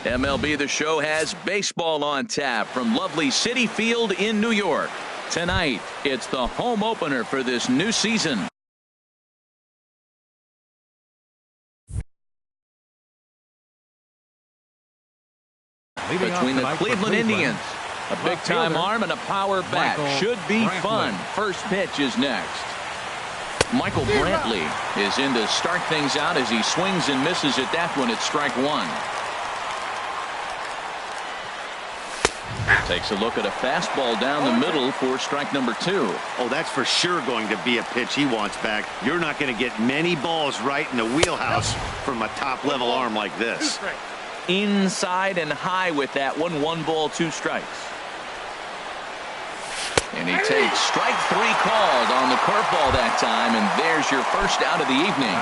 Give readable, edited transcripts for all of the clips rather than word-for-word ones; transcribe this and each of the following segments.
MLB The Show has baseball on tap from lovely Citi Field in New York. Tonight, it's the home opener for this new season. Between the Cleveland Indians, a big-time arm and a power bat. Should be fun. First pitch is next. Michael Brantley is in to start things out as he swings and misses at that one at strike one. Takes a look at a fastball down the middle for strike number two. Oh, that's for sure going to be a pitch he wants back. You're not going to get many balls right in the wheelhouse from a top-level arm like this. Inside and high with that one. 1 ball, 2 strikes. And he takes strike 3 called on the curveball that time, and there's your first out of the evening.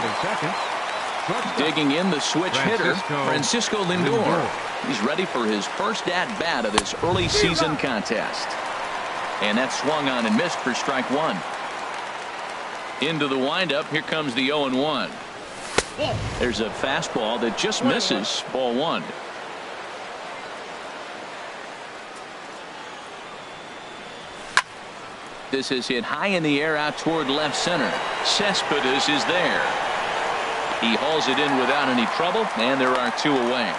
Digging in the switch hitter, Francisco Lindor. He's ready for his first at-bat of this early season contest. And that swung on and missed for strike 1. Into the windup, here comes the 0-1. There's a fastball that just misses, ball 1. This is hit high in the air out toward left center. Cespedes is there. He hauls it in without any trouble, and there are 2 away.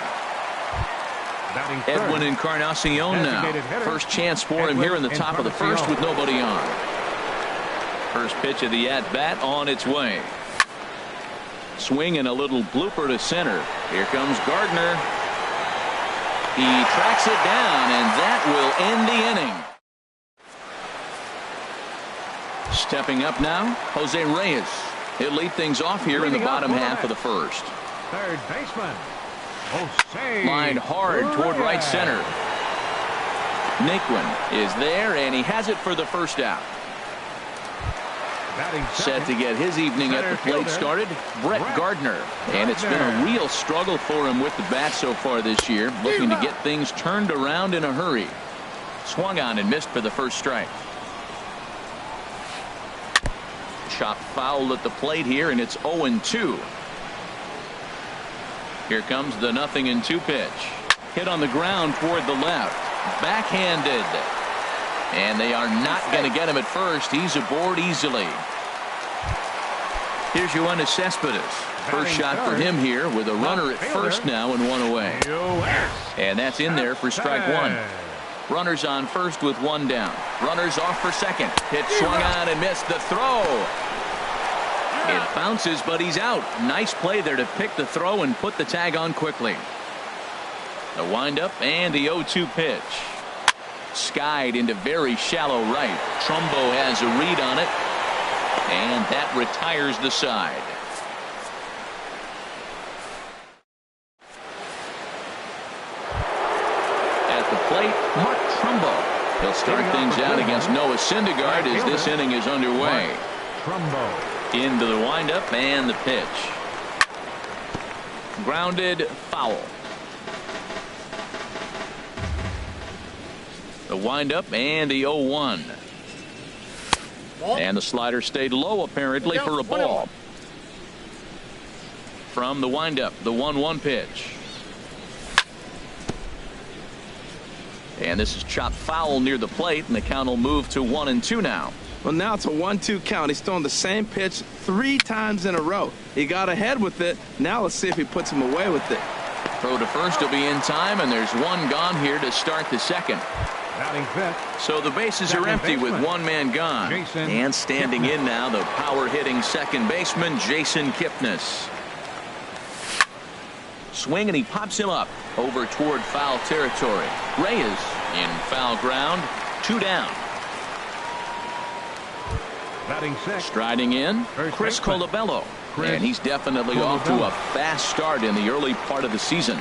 Edwin Encarnacion now. First chance for him here in the top of the first with nobody on. First pitch of the at-bat on its way. Swing and a little blooper to center. Here comes Gardner. He tracks it down, and that will end the inning. Stepping up now, Jose Reyes. He'll lead things off here in the bottom half of the first. Third baseman, Jose. Lined hard toward right center. Naquin is there, and he has it for the first out. Set to get his evening at the plate started, Brett Gardner. And it's been a real struggle for him with the bat so far this year, looking to get things turned around in a hurry. Swung on and missed for the first strike. Chopped foul at the plate here, and it's 0-2. Here comes the 0-2 pitch. Hit on the ground toward the left. Backhanded. And they are not going to get him at first. He's aboard easily. Here's Yoenis Cespedes. First shot for him here with a runner at first now and 1 away. And that's in there for strike 1. Runners on first with 1 down. Runners off for second. Pitch swung on and missed. The throw. It bounces, but he's out. Nice play there to pick the throw and put the tag on quickly. The windup and the 0-2 pitch. Skied into very shallow right. Trumbo has a read on it, and that retires the side. At the plate, Mark Trumbo. He'll start things out against Noah Syndergaard as this inning is underway. Trumbo. Into the windup and the pitch. Grounded foul. The windup and the 0-1. And the slider stayed low apparently for a ball. From the windup, the 1-1 pitch. And this is chopped foul near the plate, and the count will move to 1-2 now. Well, now it's a 1-2 count. He's throwing the same pitch 3 times in a row. He got ahead with it. Now let's see if he puts him away with it. Throw to first will be in time, and there's 1 gone here to start the second. So the bases are empty with 1 man gone. And standing in now, the power-hitting second baseman, Jason Kipnis. Swing, and he pops him up over toward foul territory. Reyes in foul ground, 2 down. Striding in, Chris Colabello. And he's definitely off to a fast start in the early part of the season.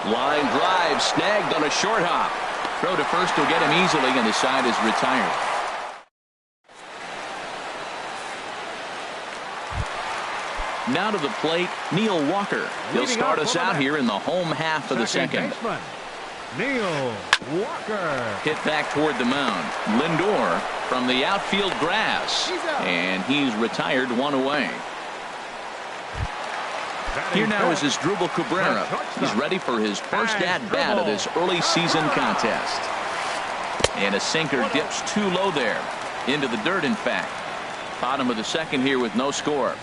Line drive snagged on a short hop. Throw to first will get him easily, and the side is retired. Now to the plate, Neil Walker. He'll start us out here in the home half of the second. Neil Walker. Hit back toward the mound. Lindor from the outfield grass. And he's retired, 1 away. Here now is his Drupal Cabrera. He's ready for his first at-bat of this early season contest. And a sinker dips too low there. Into the dirt, in fact. Bottom of the second here with no score.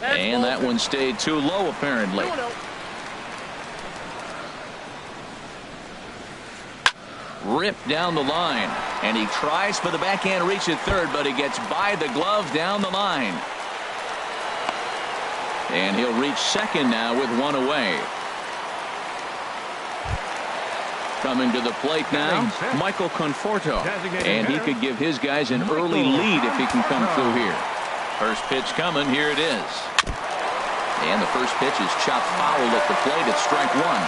And that one stayed too low, apparently. Ripped down the line. And he tries for the backhand reach at third, but he gets by the glove down the line. And he'll reach second now with one away. Coming to the plate now, Michael Conforto. And he could give his guys an early lead if he can come through here. First pitch coming. Here it is. And the first pitch is chopped foul at the plate. It's strike one.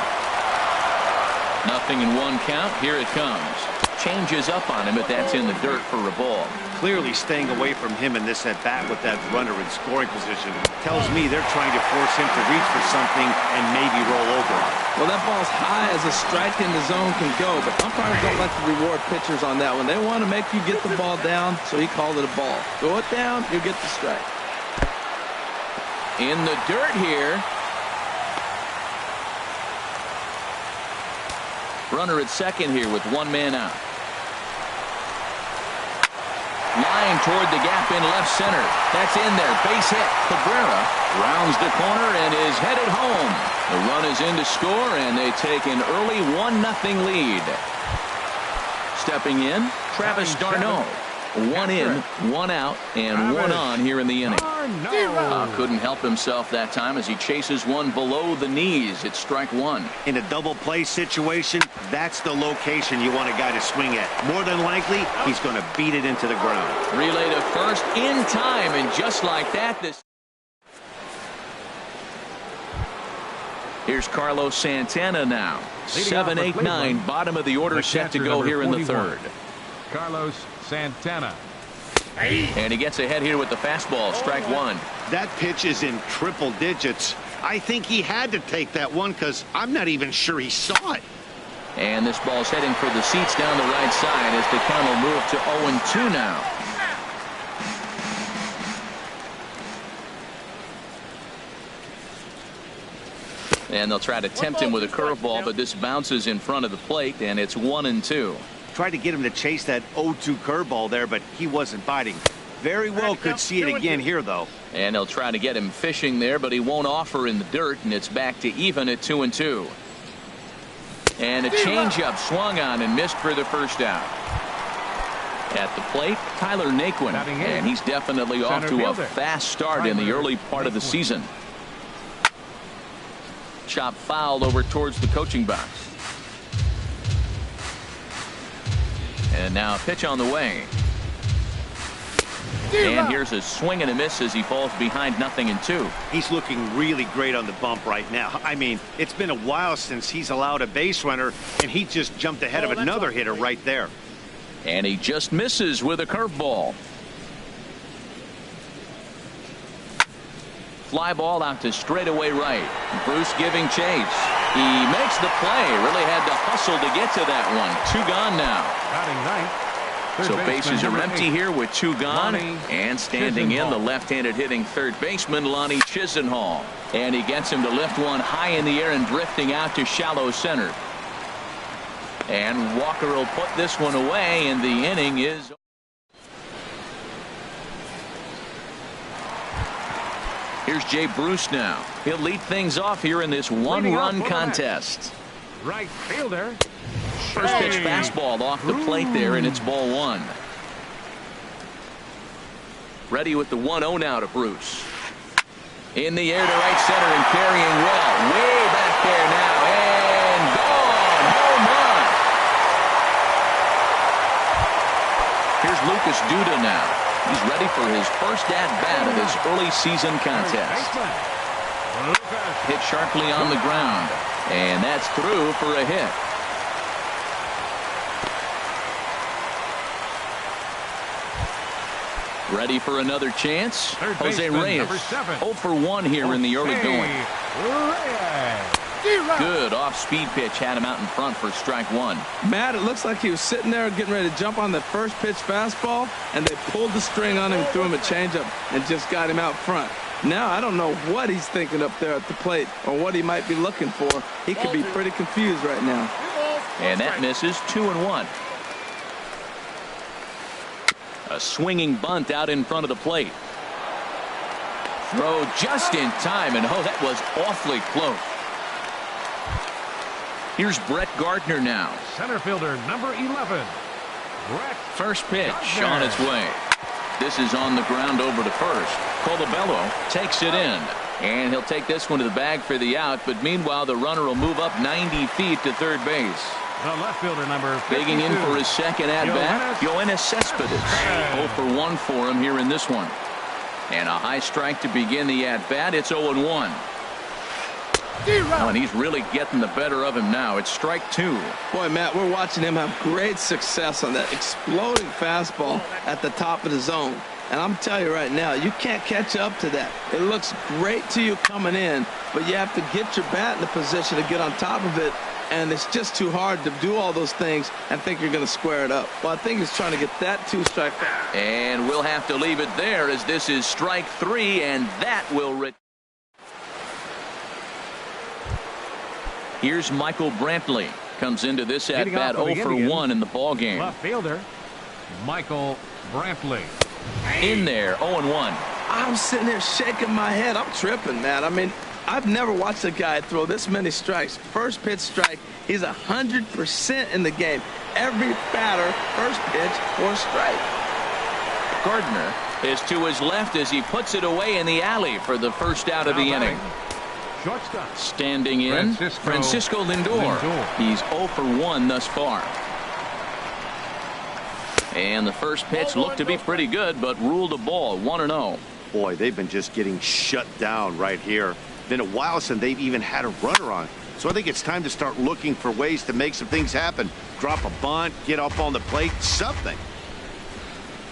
Nothing in one count. Here it comes. Changes up on him, but that's in the dirt for a ball. Clearly staying away from him in this at-bat with that runner in scoring position tells me they're trying to force him to reach for something and maybe roll over. Well, that ball's high as a strike in the zone can go, but umpires don't like to reward pitchers on that one. They want to make you get the ball down, so he called it a ball. Throw it down, you get the strike. In the dirt here. Runner at second here with one man out. Line toward the gap in left center. That's in there. Base hit. Cabrera rounds the corner and is headed home. The run is in to score, and they take an early 1-0 lead. Stepping in, Travis d'Arnaud. One in, one out, and one on here in the inning. Couldn't help himself that time as he chases one below the knees. It's strike one. In a double play situation, that's the location you want a guy to swing at. More than likely, he's going to beat it into the ground. Relay to first in time, and just like that, this. Here's Carlos Santana now. 7-8-9, bottom of the order, set to go here in the third. Carlos Santana. And he gets ahead here with the fastball. Strike one. That pitch is in triple digits. I think he had to take that one because I'm not even sure he saw it. And this ball's heading for the seats down the right side as the count will move to 0-2 now. And they'll try to tempt him with a curveball, but this bounces in front of the plate, and it's 1-2. Tried to get him to chase that 0-2 curveball there, but he wasn't biting. Very well could see it again here, though. And they'll try to get him fishing there, but he won't offer in the dirt, and it's back to even at 2-2. And a changeup swung on and missed for the first out. At the plate, Tyler Naquin, and he's definitely off to a fast start in the early part of the season. Chop foul over towards the coaching box. And now a pitch on the way. And here's a swing and a miss as he falls behind 0-2. He's looking really great on the bump right now. I mean, it's been a while since he's allowed a base runner, and he just jumped ahead of another hitter right there. And he just misses with a curveball. Fly ball out to straightaway right. Bruce giving chase. He makes the play. Really had to hustle to get to that one. Two gone now. So bases are empty here with two gone. And standing in, the left-handed hitting third baseman, Lonnie Chisenhall. And he gets him to lift one high in the air and drifting out to shallow center. And Walker will put this one away, and the inning is. Here's Jay Bruce now. He'll lead things off here in this one-run contest. Right fielder. First pitch fastball off the plate there, and it's ball one. Ready with the 1-0 now to Bruce. In the air to right center and carrying well. Way back there now, and gone. Home run. Here's Lucas Duda now. He's ready for his first at-bat of this early season contest. Hit sharply on the ground, and that's through for a hit. Ready for another chance? Jose Reyes. 0 for 1 here in the early going. Good off-speed pitch had him out in front for strike one. Matt, it looks like he was sitting there getting ready to jump on the first pitch fastball, and they pulled the string on him, threw him a changeup, and just got him out front. Now I don't know what he's thinking up there at the plate or what he might be looking for. He could be pretty confused right now. And that misses 2-1. A swinging bunt out in front of the plate. Throw just in time, and oh, that was awfully close. Here's Brett Gardner now. Center fielder number 11. Brett First pitch Gardner. on its way. This is on the ground over to first. Colabello takes it in, and he'll take this one to the bag for the out, but meanwhile the runner will move up 90 feet to third base. The left fielder number 52. Digging in for his second at-bat, Yoenis Cespedes. 0 for 1 for him here in this one. And a high strike to begin the at-bat. It's 0-1. Oh, and he's really getting the better of him now. It's strike 2. Boy, Matt, we're watching him have great success on that exploding fastball at the top of the zone. And I'm telling you right now, you can't catch up to that. It looks great to you coming in, but you have to get your bat in the position to get on top of it. And it's just too hard to do all those things and think you're going to square it up. Well, I think he's trying to get that 2-strike. And we'll have to leave it there as this is strike 3, and that will... Here's Michael Brantley. Comes into this at-bat 0 for 1 in the ball game. Left fielder Michael Brantley. In there, 0-1. I'm sitting here shaking my head. I'm tripping, man. I mean, I've never watched a guy throw this many strikes. First pitch strike, he's 100% in the game. Every batter, first pitch or strike. Gardner is to his left as he puts it away in the alley for the first out of the inning. Shortstop. Standing in, Francisco Lindor. He's 0 for 1 thus far. And the first pitch looked to be pretty good, but ruled a ball, 1-0. Boy, they've been just getting shut down right here. Been a while since they've even had a runner on. So I think it's time to start looking for ways to make some things happen. Drop a bunt, get up on the plate, something.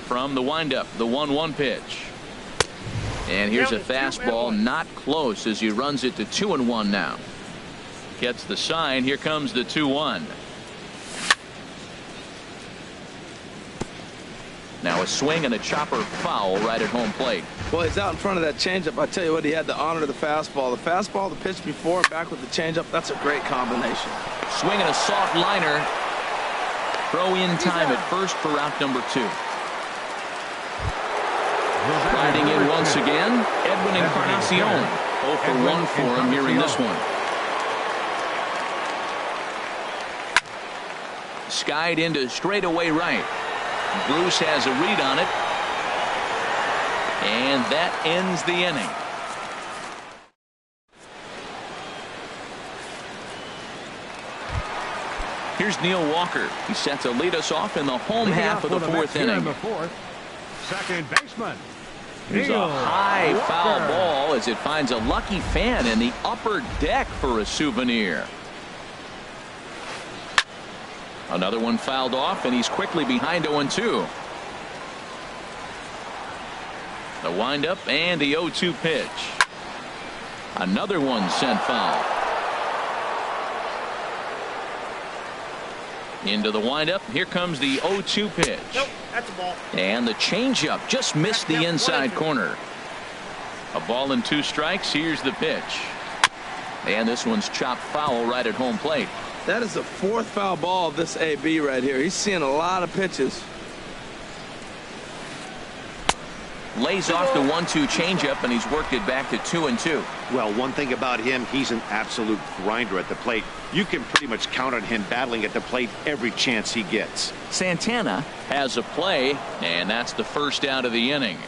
From the windup, the 1-1 pitch. And here's a fastball, not close as he runs it to 2-1 now. Gets the sign. Here comes the 2-1. Now a swing and a chopper foul right at home plate. Well, he's out in front of that changeup. I tell you what, he had to honor the fastball. The fastball, the pitch before, back with the changeup. That's a great combination. Swing and a soft liner. Throw in time at first for out number 2. Riding in once again, Edwin Encarnacion. 0 for 1 for him here in this one. Skied into straightaway right. Bruce has a read on it. And that ends the inning. Here's Neil Walker. He set to lead us off in the home half of the 4th inning. Second baseman. Here's a high foul ball as it finds a lucky fan in the upper deck for a souvenir. Another one fouled off, and he's quickly behind 0-2. The windup and the 0-2 pitch. Another one sent foul. Into the windup. Here comes the 0-2 pitch. Nope, that's a ball. And the changeup just missed the inside corner. A ball and 2 strikes. Here's the pitch. And this one's chopped foul right at home plate. That is the 4th foul ball of this AB right here. He's seeing a lot of pitches. Lays off the 1-2 changeup, and he's worked it back to 2-2. Well, one thing about him, he's an absolute grinder at the plate. You can pretty much count on him battling at the plate every chance he gets. Santana has a play, and that's the first out of the inning.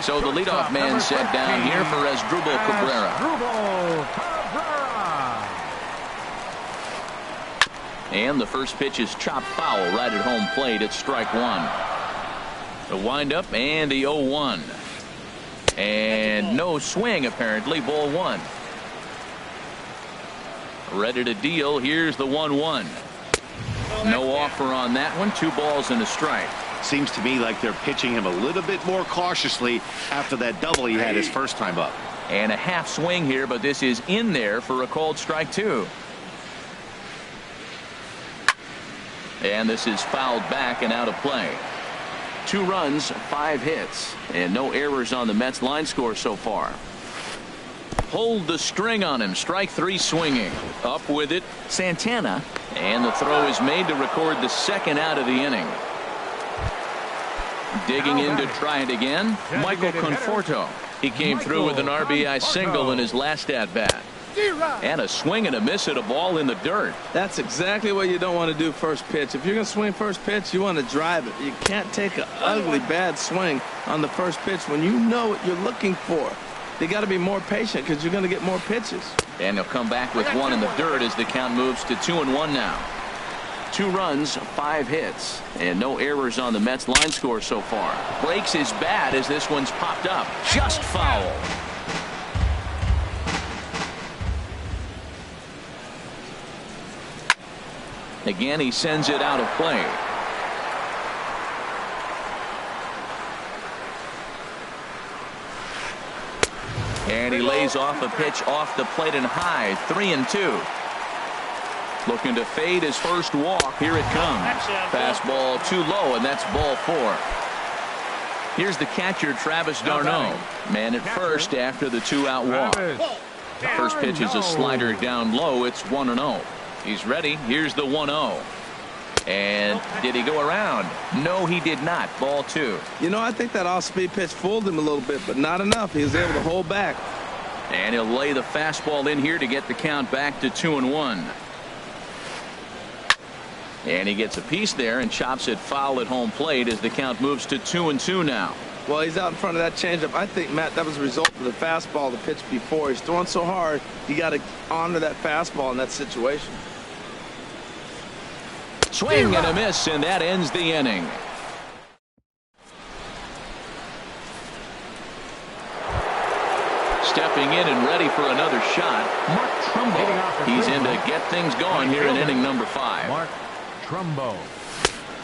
So the leadoff man set down here for Asdrubal Cabrera. And the first pitch is chopped foul right at home plate. It's strike 1. The windup and the 0-1. And no swing, apparently. Ball 1. Ready to deal. Here's the 1-1. No offer on that one. 2 balls and a strike. Seems to me like they're pitching him a little bit more cautiously after that double he had his first time up. And a half swing here, but this is in there for a called strike 2. And this is fouled back and out of play. 2 runs, 5 hits, and no errors on the Mets line score so far. Hold the string on him. Strike 3 swinging. Up with it, Santana. And the throw is made to record the 2nd out of the inning. Digging in to try it again, Michael Conforto. He came through with an RBI single in his last at-bat. And a swing and a miss at a ball in the dirt. That's exactly what you don't want to do first pitch. If you're going to swing first pitch, you want to drive it. You can't take an ugly, bad swing on the first pitch when you know what you're looking for. You got to be more patient because you're going to get more pitches. And he'll come back with 1 in the dirt as the count moves to 2-1 now. 2 runs, 5 hits, and no errors on the Mets line score so far. Breaks his bat as this one's popped up. Just foul. Again, he sends it out of play. And he lays off a pitch off the plate and high. 3-2. Looking to fade his first walk. Here it comes. Fastball too low, and that's ball 4. Here's the catcher, Travis d'Arnaud. Man at first after the 2-out walk. First pitch is a slider down low. It's 1-0. He's ready. Here's the 1-0. And did he go around? No, he did not. Ball 2. You know, I think that off-speed pitch fooled him a little bit, but not enough. He was able to hold back. And he'll lay the fastball in here to get the count back to 2-1. And he gets a piece there and chops it foul at home plate as the count moves to 2-2 now. Well, he's out in front of that changeup. I think, Matt, that was a result of the fastball, the pitch before. He's throwing so hard, you got to honor that fastball in that situation. Swing and a miss, and that ends the inning. Stepping in and ready for another shot, Mark Trumbo. He's in to get things going here in inning number 5. Mark Trumbo.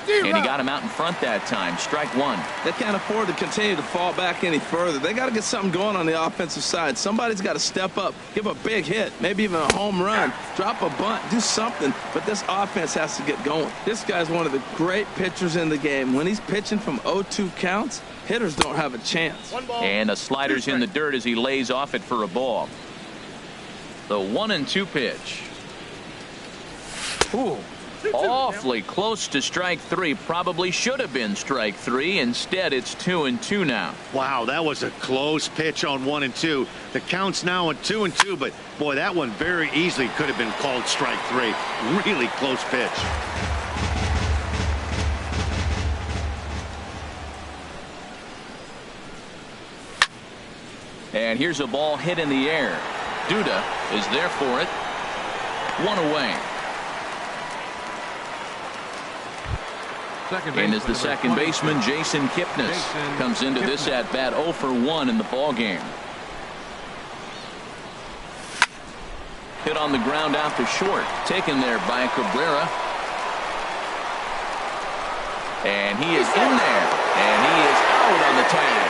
And he got him out in front that time. Strike 1. They can't afford to continue to fall back any further. They got to get something going on the offensive side. Somebody's got to step up, give a big hit, maybe even a home run, drop a bunt, do something. But this offense has to get going. This guy's one of the great pitchers in the game. When he's pitching from 0-2 counts, hitters don't have a chance. And the slider's in the dirt as he lays off it for a ball. The 1-2 pitch. Ooh. Awfully close to strike 3. Probably should have been strike 3. Instead, it's 2-2 now. Wow, that was a close pitch on 1-2. The count's now at 2-2, but boy, that one very easily could have been called strike 3. Really close pitch. And here's a ball hit in the air. Duda is there for it. 1 away. And as the second baseman, Jason Kipnis comes into this at-bat 0 for 1 in the ballgame. Hit on the ground out to short. Taken there by Cabrera. And he is in there. And he is out on the tag.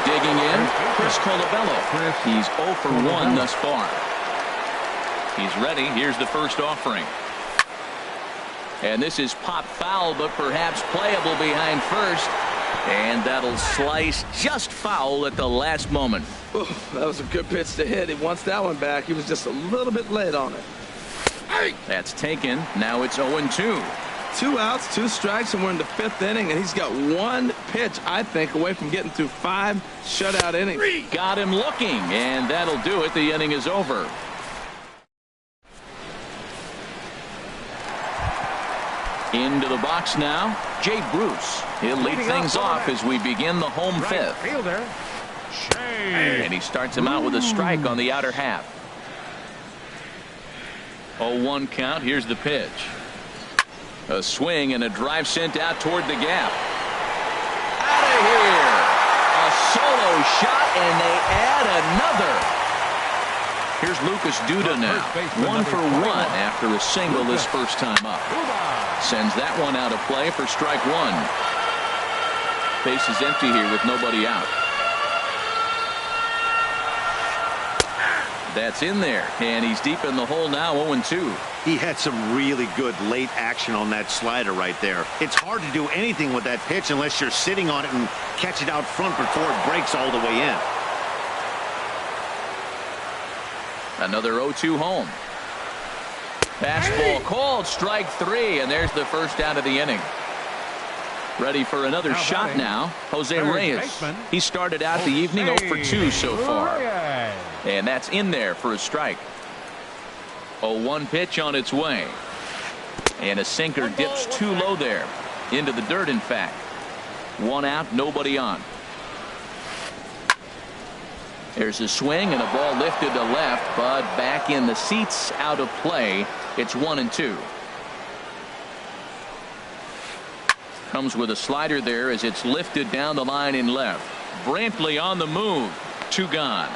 Digging in, Chris Colabello. He's 0 for 1 thus far. He's ready. Here's the first offering. And this is pop foul, but perhaps playable behind first. And that'll slice just foul at the last moment. Ooh, that was a good pitch to hit. He wants that one back. He was just a little bit late on it. That's taken. Now it's 0-2. 2 outs, 2 strikes, and we're in the 5th inning, and he's got 1 pitch, I think, away from getting through 5 shutout innings. Got him looking, and that'll do it. The inning is over. Into the box now, Jay Bruce. He'll lead things off as we begin the home 5th. Fielder. And he starts him out with a strike on the outer half. 0-1 count. Here's the pitch. A swing and a drive sent out toward the gap. Out of here. A solo shot, and they add another. Here's Lucas Duda now. 1 for 1 after a single his first time up. Sends that one out of play for strike 1. Base is empty here with nobody out. That's in there, and he's deep in the hole now, 0-2. He had some really good late action on that slider right there. It's hard to do anything with that pitch unless you're sitting on it and catch it out front before it breaks all the way in. Another 0-2 home. Fastball called, strike 3, and there's the first out of the inning. Ready for another shot now, Jose Reyes. He started out the evening 0 for 2 so far. And that's in there for a strike. 0-1 pitch on its way. And a sinker dips too low there. Into the dirt, in fact. 1 out, nobody on. There's a swing and a ball lifted to left, but back in the seats, out of play. It's 1-2. Comes with a slider there as it's lifted down the line in left. Brantley on the move. 2 gone.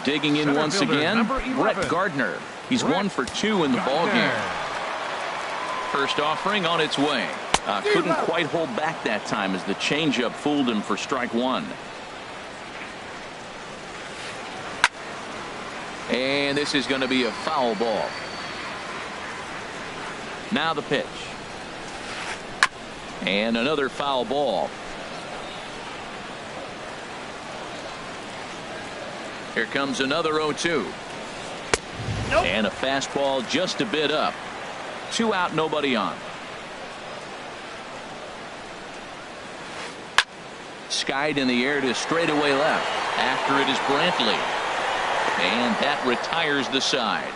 Digging in once again, Brett Gardner. He's 1 for 2 in the ballgame. First offering on its way. Couldn't quite hold back that time as the changeup fooled him for strike 1. And this is going to be a foul ball. Now the pitch. And another foul ball. Here comes another 0-2. Nope. And a fastball just a bit up. 2 out, nobody on. Skied in the air to straightaway left. After it is Brantley. And that retires the side.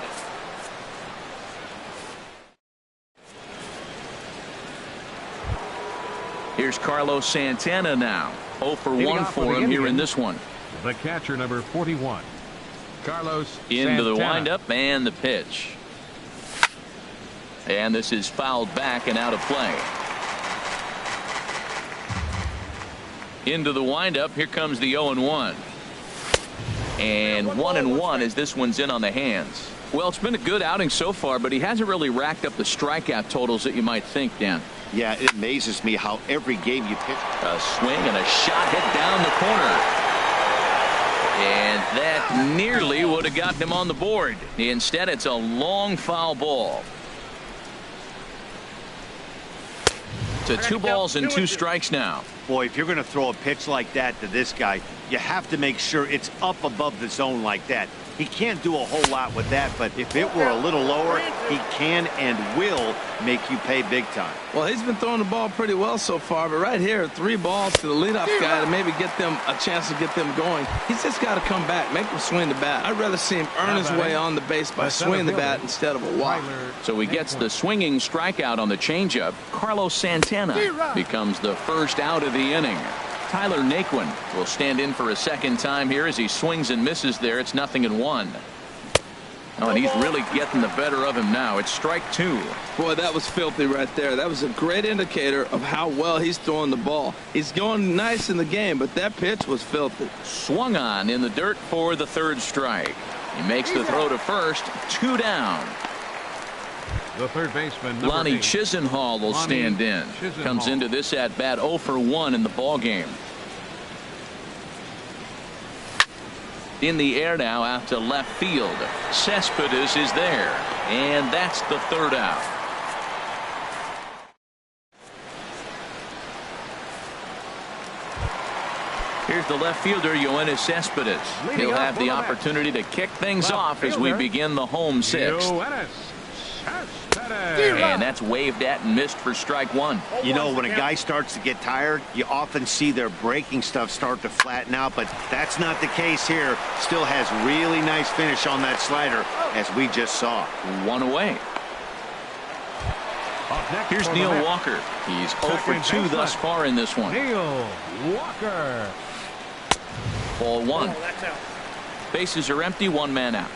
Here's Carlos Santana now. 0 for 1 for him here in this one. The catcher, number 41, Carlos Into the Santana. windup and the pitch. And this is fouled back and out of play. Into the windup. Here comes the 0-1. And 1-1 as this one's in on the hands. Well, it's been a good outing so far, but he hasn't really racked up the strikeout totals that you might think, Dan. Yeah, it amazes me how every game you pitch. A swing and a shot hit down the corner. And that nearly would have gotten him on the board. Instead, it's a long foul ball. To 2 balls and 2 strikes now. Boy, if you're going to throw a pitch like that to this guy, you have to make sure it's up above the zone like that. He can't do a whole lot with that, but if it were a little lower, he can and will make you pay big time. Well, he's been throwing the ball pretty well so far, but right here, 3 balls to the leadoff guy to maybe get them a chance to get them going. He's just got to come back, make him swing the bat. I'd rather see him earn his way on the base by swinging the bat instead of a walk. So he gets the swinging strikeout on the changeup. Carlos Santana becomes the first out of the inning. Tyler Naquin will stand in for a second time here as he swings and misses there. It's 0-1. Oh, and he's really getting the better of him now. It's strike 2. Boy, that was filthy right there. That was a great indicator of how well he's throwing the ball. He's going nice in the game, but that pitch was filthy. Swung on in the dirt for the 3rd strike. He makes the throw to first. 2 down. The third baseman, Lonnie 8. Chisenhall will stand in. Comes into this at bat 0 for 1 in the ball game. In the air now out to left field. Cespedes is there. And that's the 3rd out. Here's the left fielder, Yoenis Cespedes. He'll have the opportunity to kick things off as we begin the home 6th. And that's waved at and missed for strike 1. You know, when a guy starts to get tired, you often see their breaking stuff start to flatten out, but that's not the case here. Still has really nice finish on that slider, as we just saw. 1 away. Here's Neil Walker. He's 0 for 2 thus far in this one. Neil Walker. Ball 1. Bases are empty, 1 man out.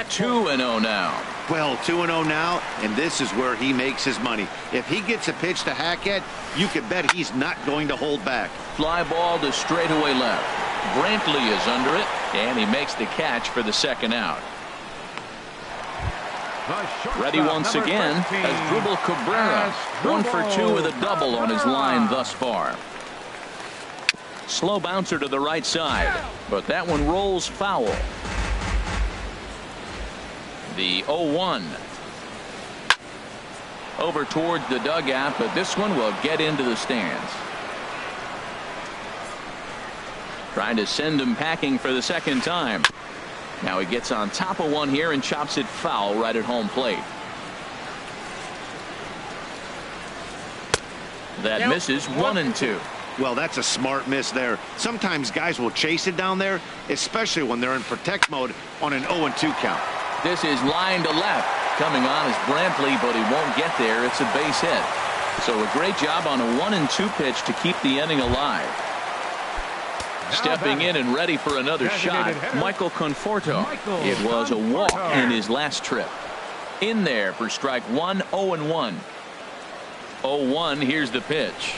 2-0 now. Well, 2-0 now, and this is where he makes his money. If he gets a pitch to hack at, you can bet he's not going to hold back. Fly ball to straightaway left. Brantley is under it, and he makes the catch for the 2nd out. Ready once again as Dribble Cabrera. 1 for 2 with a double on his line thus far. Slow bouncer to the right side, but that one rolls foul. The 0-1. Over towards the dugout, but this one will get into the stands. Trying to send him packing for the second time. Now he gets on top of one here and chops it foul right at home plate. That misses 1-2. Well, that's a smart miss there. Sometimes guys will chase it down there, especially when they're in protect mode on an 0-2 count. This is line to left. Coming on is Brantley, but he won't get there. It's a base hit. So a great job on a 1-2 pitch to keep the inning alive. Stepping in and ready for another shot, Michael Conforto. It was a walk in his last trip. In there for strike one, 0-1. 0-1, here's the pitch.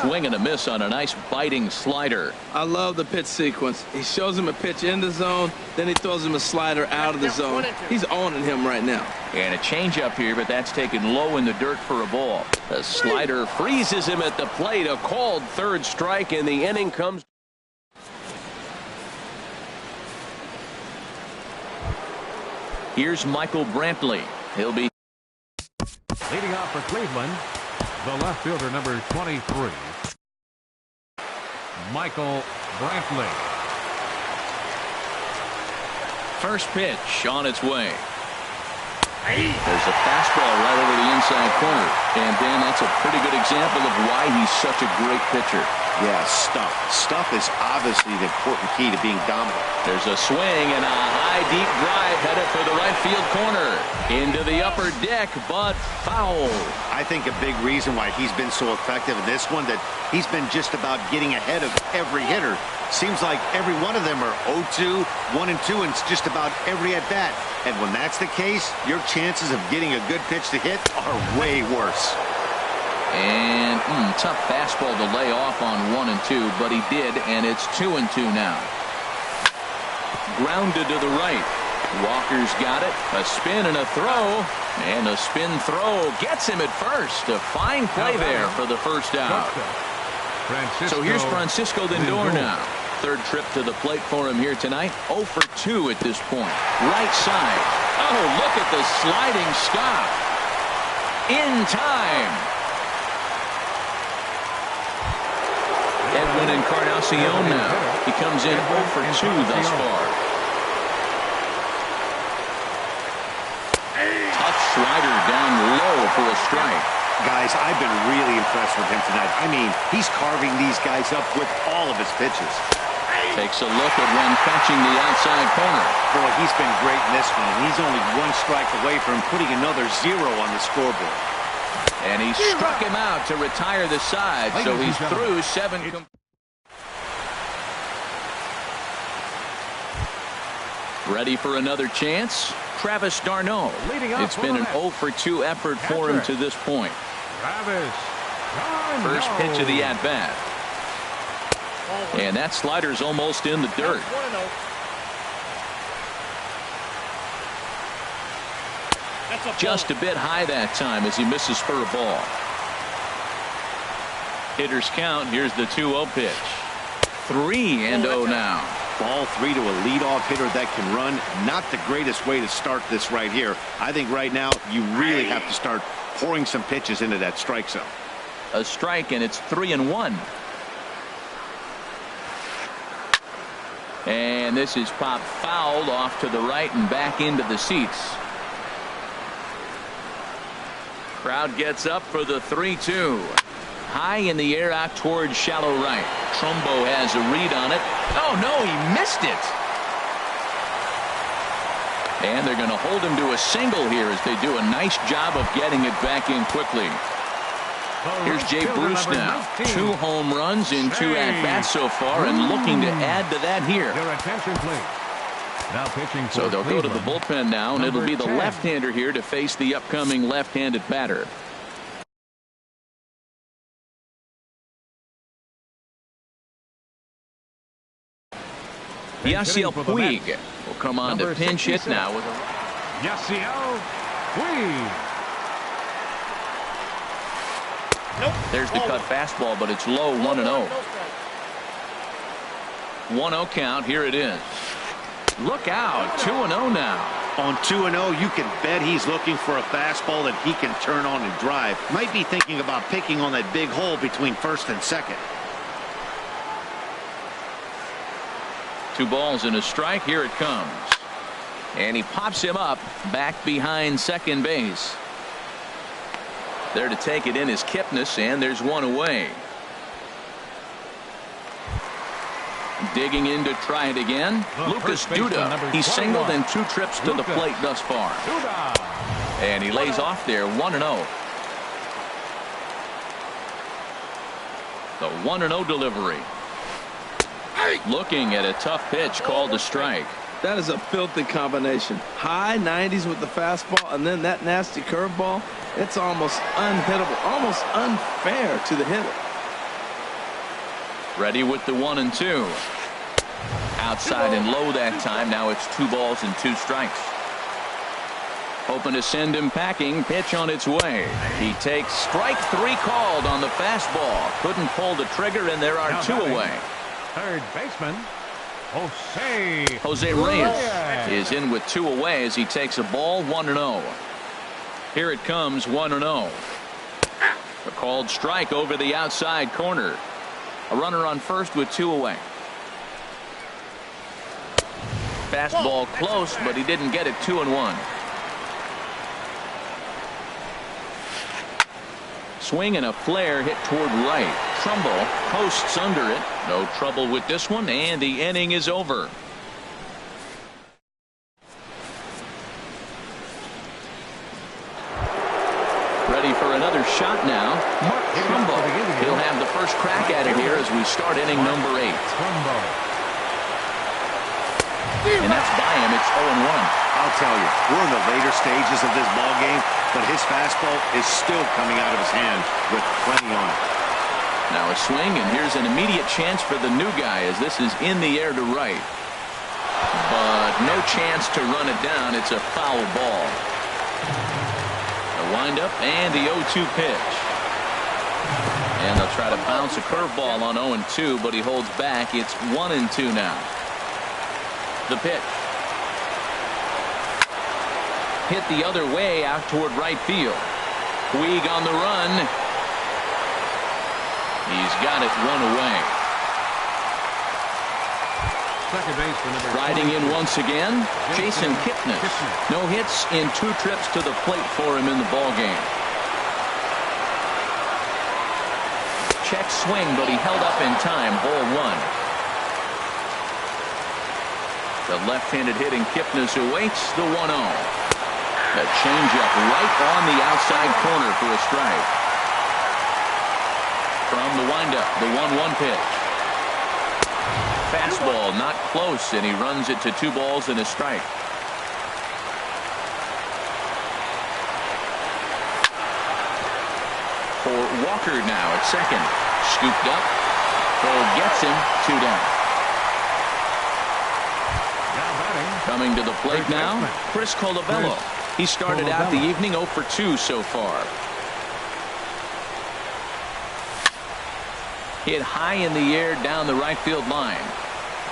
Swing and a miss on a nice biting slider. I love the pitch sequence. He shows him a pitch in the zone, then he throws him a slider out of the zone. He's owning him right now. And a changeup here, but that's taken low in the dirt for a ball. The slider freezes him at the plate. A called third strike, and the inning comes. Here's Michael Brantley. He'll be leading off for Cleveland, the left fielder, number 23, Michael Brantley. First pitch on its way. There's a fastball right over the inside corner. And Dan, that's a pretty good example of why he's such a great pitcher. Yeah, stuff. Stuff is obviously the important key to being dominant. There's a swing and a high deep drive headed for the right field corner. Into the upper deck, but foul. I think a big reason why he's been so effective in this one, that he's been just about getting ahead of every hitter. Seems like every one of them are 0-2, 1-2, and it's just about every at bat. And when that's the case, your chances of getting a good pitch to hit are way worse. And tough fastball to lay off on 1-2, but he did, and it's 2-2 now. Grounded to the right. Walker's got it. A spin and a throw. And a spin throw gets him at first. A fine play there for the first out. So here's Francisco Lindor now. Third trip to the plate for him here tonight. 0 for 2 at this point. Right side. Oh, look at the sliding stop. In time. Edwin Encarnacion now. He comes in 0 for 2 thus far. Tough slider down low for a strike. Guys, I've been really impressed with him tonight. I mean, he's carving these guys up with all of his pitches. Takes a look at one catching the outside corner. Boy, he's been great in this one, and he's only one strike away from putting another 0 on the scoreboard. And he struck him out to retire the side, so he's through 7. Ready for another chance? Travis d'Arnaud. It's been an 0 for 2 effort for him to this point. First pitch of the at-bat. And that slider's almost in the dirt. Just a bit high that time as he misses for a ball. Hitters count. Here's the 2-0 pitch. 3-0 now. Ball 3 to a leadoff hitter that can run. Not the greatest way to start this right here. I think right now you really have to start pouring some pitches into that strike zone. A strike, and it's 3-1. And this is popped fouled off to the right and back into the seats. Crowd gets up for the 3-2. High in the air out towards shallow right. Trumbo has a read on it. Oh, no, he missed it. And they're going to hold him to a single here as they do a nice job of getting it back in quickly. Here's Jay Bruce now. 2 home runs in 2 at-bats so far, and looking to add to that here. Your attention, please. Now pitching for so they'll go to the Cleveland. bullpen now, and it'll be the 10. left-hander here to face the upcoming left-handed batter. Yasiel Puig will come on to pinch hit now with a Yasiel Puig. There's the cut fastball, but it's low, 1-0. 1-0 count. Here it is. Look out, 2-0 now. On 2-0, you can bet he's looking for a fastball that he can turn on and drive. Might be thinking about picking on that big hole between first and second. 2 balls and a strike. Here it comes. And he pops him up back behind second base. There to take it in is Kipnis, and there's 1 away. Digging in to try it again. Lucas Duda. He's singled in 2 trips to the plate thus far. And he lays off there, 1-0. The 1-0 delivery. Looking at a tough pitch called a strike. That is a filthy combination. High 90s with the fastball and then that nasty curveball. It's almost unhittable, almost unfair to the hitter. Ready with the 1-2. Outside and low that time. Now it's 2 balls and 2 strikes. Hoping to send him packing. Pitch on its way. He takes strike 3 called on the fastball. Couldn't pull the trigger, and there are 2 away. Third baseman, Jose Reyes is in with 2 away as he takes a ball, 1-0. Here it comes, 1-0. A called strike over the outside corner. A runner on first with 2 away. Fastball close, but he didn't get it. 2-1. Swing and a flare hit toward right. Trumbull posts under it. No trouble with this one, and the inning is over. Ready for another shot now. Trumbull. He'll have the first crack at it here as we start inning number 8. And that's by him. It's 0-1. I'll tell you, we're in the later stages of this ball game, but his fastball is still coming out of his hand with plenty on it. Now a swing, and here's an immediate chance for the new guy as this is in the air to right. But no chance to run it down. It's a foul ball. The windup and the 0-2 pitch. And they'll try to bounce a curveball on 0-2, but he holds back. It's 1-2 now. The pitch. Hit the other way out toward right field. Puig on the run. He's got it 1 away. Second base for number Riding in once again, Jason Kipnis. No hits in 2 trips to the plate for him in the ball game. Check swing, but he held up in time. Ball 1. The left-handed hitting Kipnis awaits the 1-0. The changeup right on the outside corner for a strike. From the windup, the 1-1 pitch. Fastball not close, and he runs it to 2 balls and a strike. For Walker now at second. Scooped up. Cole gets him. 2 down. Coming to the plate now, Chris Colabello. He started out the evening 0 for 2 so far. Hit high in the air down the right field line.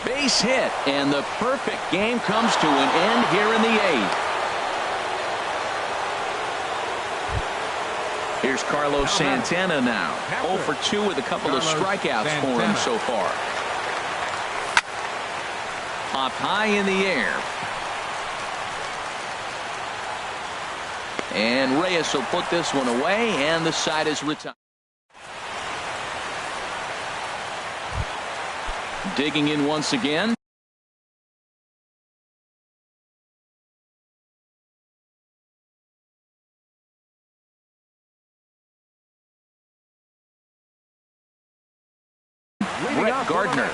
Base hit, and the perfect game comes to an end here in the 8th. Here's Carlos Santana now. 0 for 2 with a couple of strikeouts for him so far. Popped high in the air. And Reyes will put this one away, and the side is retired. Digging in once again. Brett Gardner.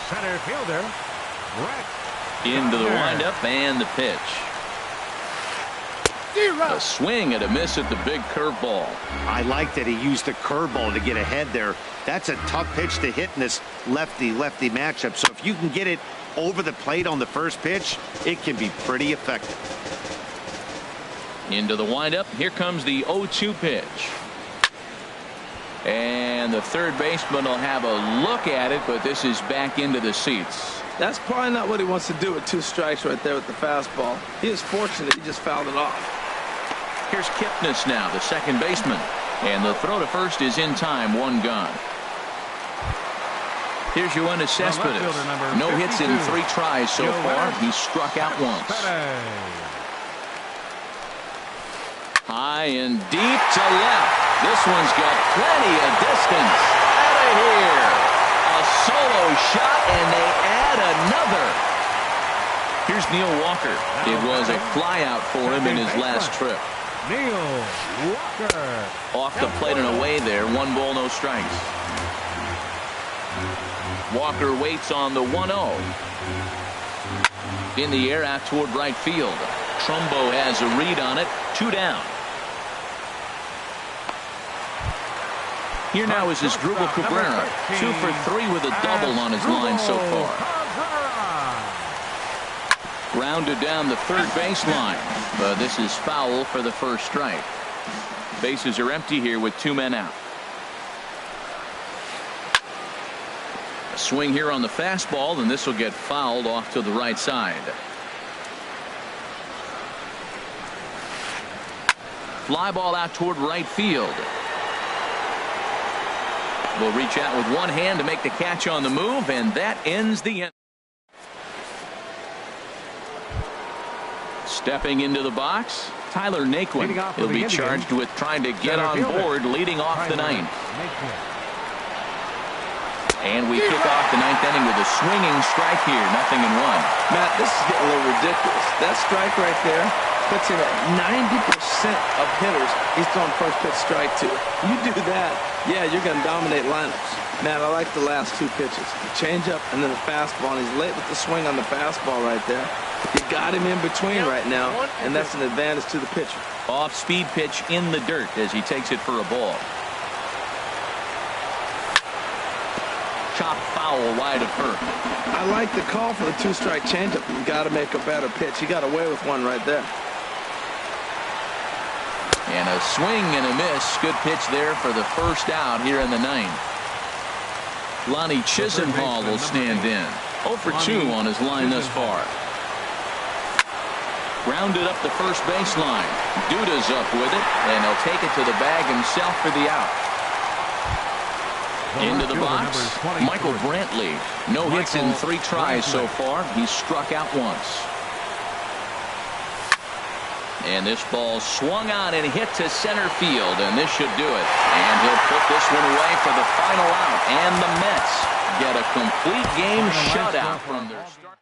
Center fielder, Brett. Into the windup and the pitch. A swing and a miss at the big curveball. I like that he used the curveball to get ahead there. That's a tough pitch to hit in this lefty-lefty matchup. So if you can get it over the plate on the first pitch, it can be pretty effective. Into the windup. Here comes the 0-2 pitch. And the third baseman will have a look at it, but this is back into the seats. That's probably not what he wants to do with 2 strikes right there with the fastball. He is fortunate he just fouled it off. Here's Kipnis now, the second baseman. And the throw to first is in time, 1 gone. Here's Yoenis Cespedes. No hits in 3 tries so far. He's struck out once. High and deep to left. This one's got plenty of distance. Out of here. A solo shot, and they add another. Here's Neil Walker. It was a flyout for him in his last trip. Neil Walker. Off the plate and away there. 1 ball, no strikes. Walker waits on the 1-0. In the air out toward right field. Trumbo has a read on it. 2 down. Here now is his Asdrubal Cabrera. 2 for 3 with a double on his line so far. Grounded down the third baseline. But this is foul for the first strike. Bases are empty here with 2 men out. A swing here on the fastball, and this will get fouled off to the right side. Fly ball out toward right field. Will reach out with one hand to make the catch on the move, and that ends the inning. Stepping into the box, Tyler Naquin. He'll be charged with trying to get on board, leading off the 9th. And we kick off the 9th inning with a swinging strike here, 0-1. Matt, this is getting a little ridiculous. That strike right there puts him at 90% of hitters he's throwing first pitch strike to. You do that, yeah, you're going to dominate lineups. Matt, I like the last 2 pitches. The changeup and then the fastball. And he's late with the swing on the fastball right there. You got him in between right now, and that's an advantage to the pitcher. Off-speed pitch in the dirt as he takes it for a ball. Chop foul wide of her. I like the call for the 2-strike changeup. You got to make a better pitch. He got away with one right there. And a swing and a miss. Good pitch there for the first out here in the 9th. Lonnie Chisenhall will stand in. 0 for 2 on his line thus far. Grounded up the first baseline. Duda's up with it, and he'll take it to the bag himself for the out. Into the box, Michael Brantley. No hits in 3 tries so far. He's struck out once. And this ball swung on and hit to center field, and this should do it. And he'll put this one away for the final out. And the Mets get a complete game shutout from their start.